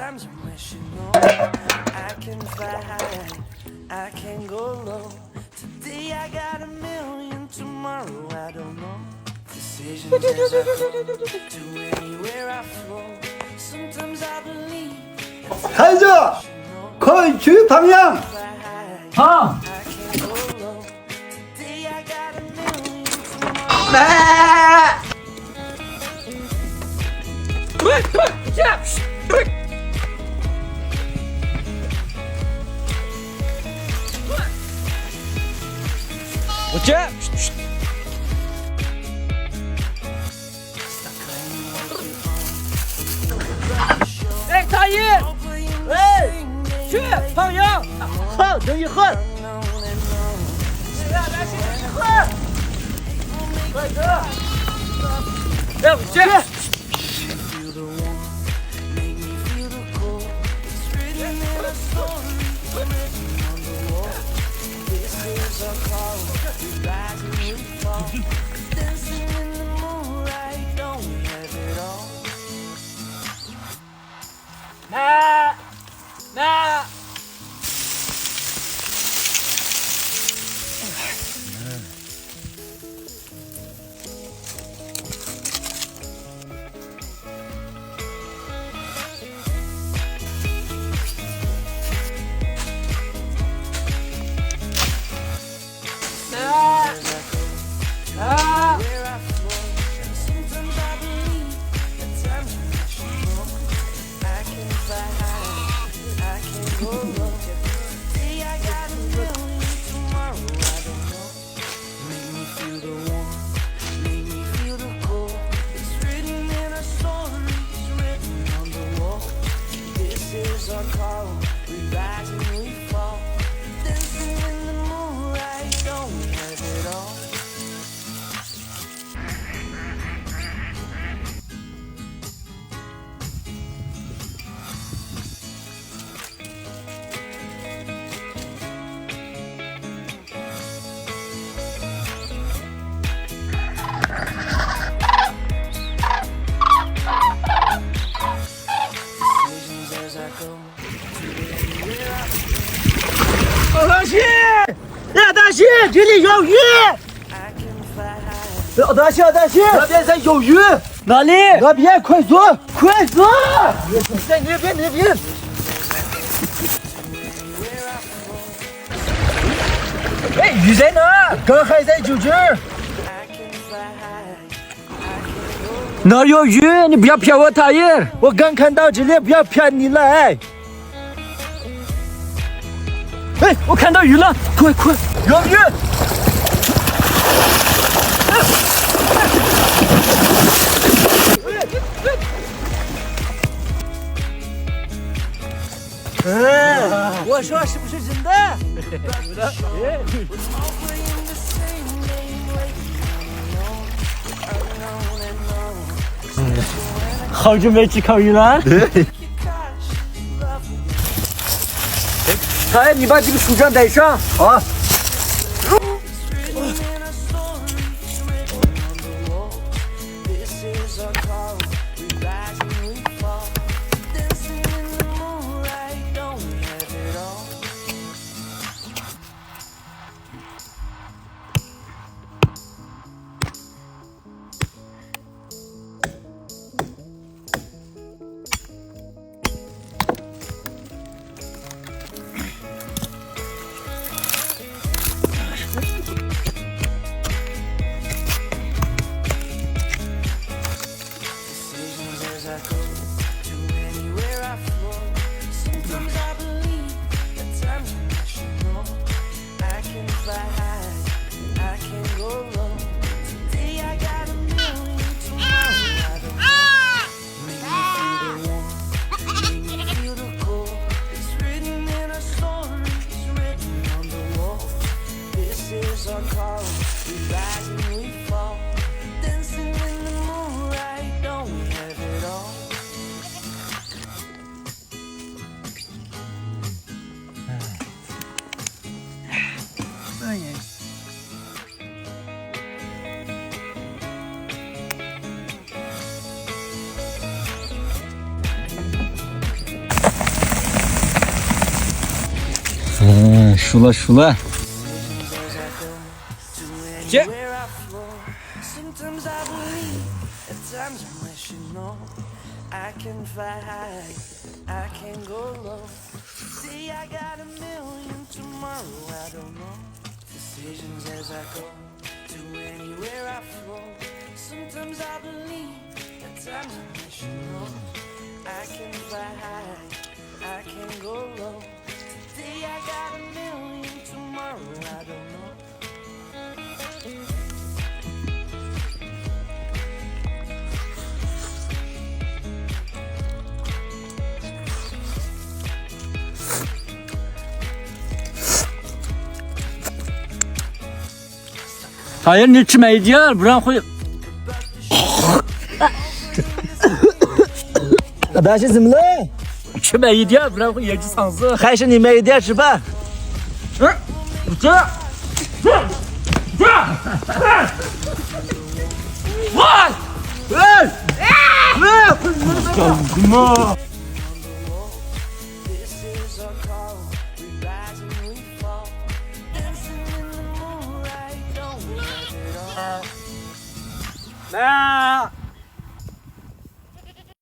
times I wish you know I can fly high, I can go low. Today I got a million, tomorrow I don't know. Decisions as I go to anywhere I flow. Sometimes I believe. 孩子，快去放羊。好。来。对，进来。我接。哎，大爷，哎，去放羊。好，等一会儿。来，先等一会儿。快走。哎，我去。那。大西，呀，大西，这里有鱼。大西，那边在有鱼。哪里？那边，快走，快走！在那边。哎，鱼在哪？刚还在就这儿。哪有鱼？你不要骗我，大爷！我刚看到这里，不要骗你了，哎！哎，我看到鱼了，快，有鱼！我说是不是真的？好久没吃烤鱼了。哎，你把这个手杖戴上。好。输了输了。接。 Sometimes I believe, at times I wish you know. I can fly high, I can go low. See, I got a million tomorrow, I don't know. Decisions as I go, to anywhere I flow. Sometimes I believe, at times I wish you know. I can fly high, I can go low. Today I got a million, tomorrow I don't know.大爷，你吃慢一点，不然会。大仙怎么了？吃慢一点，不然会噎起嗓子。还是你慢一点吃吧。这。哇！干嘛？ This is our call, we rise and we fall. Dancing in the moonlight, don't let it all. 来。